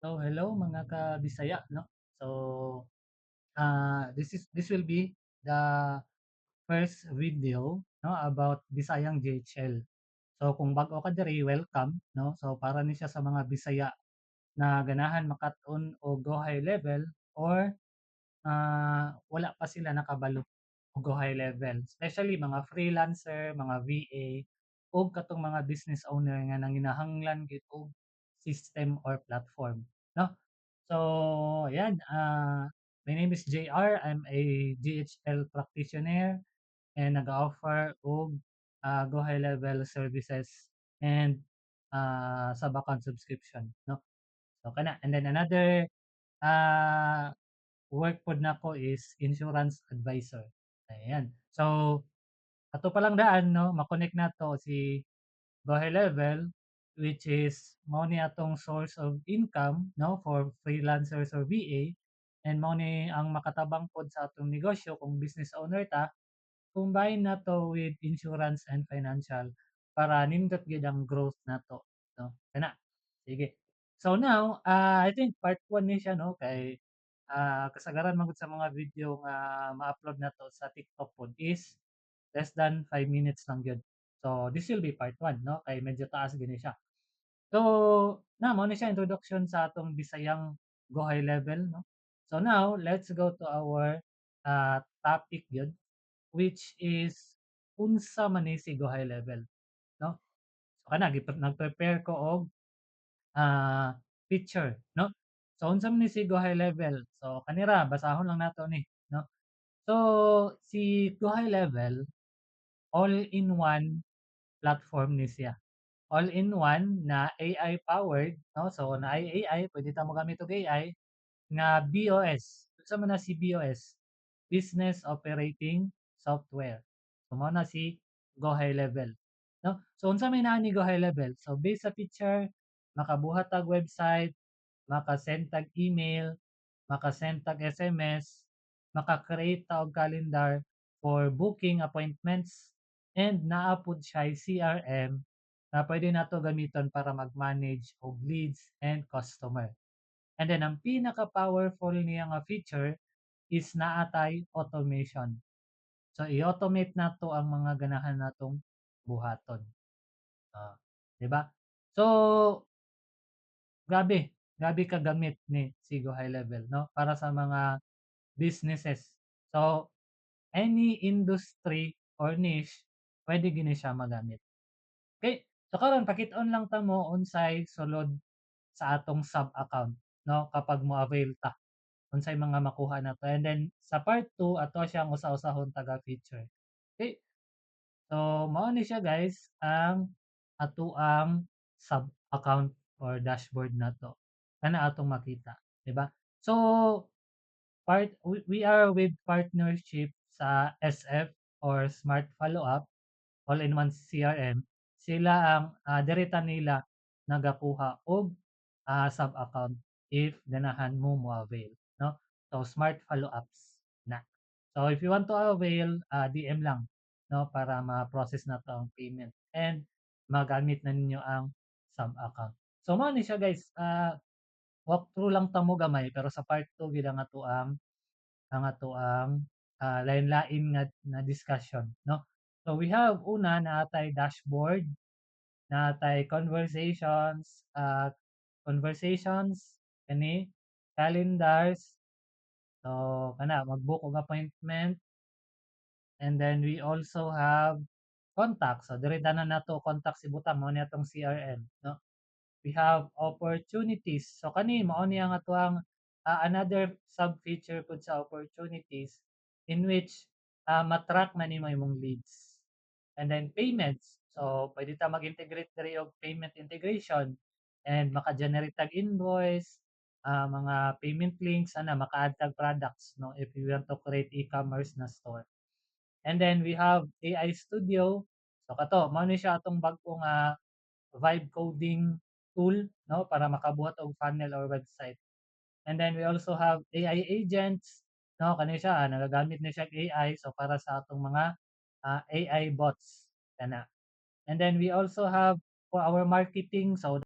So hello mga ka-Bisaya, no? So this will be the first video, no, about Bisayang JHL. So kung bago ka diri, welcome, no? So para ni siya sa mga Bisaya na ganahan makat-on o go high level, or wala pa sila nakabalo o go high level. Especially mga freelancer, mga VA, o katong mga business owner nga nanginahanglan gid og system or platform, no? So, ayan, my name is JR. I'm a GHL practitioner and nag-offer og go high level services and sa account subscription, no? So kana, and then another uh, work pod nako is insurance advisor. Ayan. So, ato pa lang daan, no, ma-connect nato si go high level, which is mao ni atong source of income, no, for freelancers or VA, and mao ni ang makatabang pod sa atong negosyo kung business owner ta. Combine na to with insurance and financial para nindot gid ang growth nato, no, kana. Sige. So now, I think part 1 ni siya, no, kay kasagaran man gud sa mga video nga ma-upload nato sa TikTok pod is less than 5 minutes lang gyud. So this will be part 1, no, kay medyo taas gini siya. So mao ni siya introduction sa atong Bisayang go high level, no. So now let's go to our topic gyud, which is unsa man ni si go high level, no. So kana nag-prepare ko og picture, no. So unsa man ni si go high level? So kanira basahon lang nato ni, no. So si go high level, all-in-one platform ni siya. All-in-one na AI powered, no. So naay AI, pwede ta mogamit og AI nga BOS. Unsa man na si BOS? Business Operating Software. So mao na si go high level, no. So unsa may naa ni go high level? So based sa picture, makabuhat tag website, maka-send tag email, maka-send tag SMS, maka-create ta og calendar for booking appointments, and naa pod siya'y CRM na pwede nato gamiton para mag-manage og leads and customer. And then ang pinaka-powerful niya nga feature is naa tay automation. So i-automate nato ang mga ganahan natong buhaton. 'Di ba? So grabe, grabe kagamit ni Sigo High Level, no, para sa mga businesses. So any industry or niche, pwede gini siya magamit. Okay, so karon pakit-on lang ta mo unsay sulod sa atong sub-account, no, kapag mo-avail ta. Unsay mga makuha nato. And then sa part 2 ato siyang usa-usahon taga-feature. Okay, so mao ni siya guys ang atoang sub-account or dashboard nato. Kana atong makita, 'di ba? So we are with partnership sa SF or Smart Follow-up, all-in-one CRM. Sila ang direta nila nagakuha og sub-account if ganahan mo mo-avail, no? So Smart Follow-ups na. So if you want to avail, DM lang, no, para ma-process na 'to ang payment and magamit na ninyo ang sub-account. So mao ni siya guys, walkthrough lang ta mo gamay pero sa part 2 gid ang atoang lain-lain nga discussion, no. So we have una naatay dashboard, naatay conversations, kani calendars. So kana mag-book og appointment, and then we also have contacts. So diri tanan nato contacts ibutang mao ni atong CRM, no. We have opportunities. So kani mao ni ang atuang another sub-feature pud sa opportunities in which ma-track na nimo imong leads. And then payments. So pwede ta mag-integrate diri og payment integration and maka-generate tag invoice, mga payment links, maka-add tag products, no, if you want to create e-commerce na store. And then we have AI Studio. So kato mao ni siya atong bag-o nga vibe coding tool, no, para makabuhat og funnel or website. And then we also have AI agents, no, kani siya nagagamit na siya AI so para sa atong mga AI bots kana. And then we also have for our marketing, so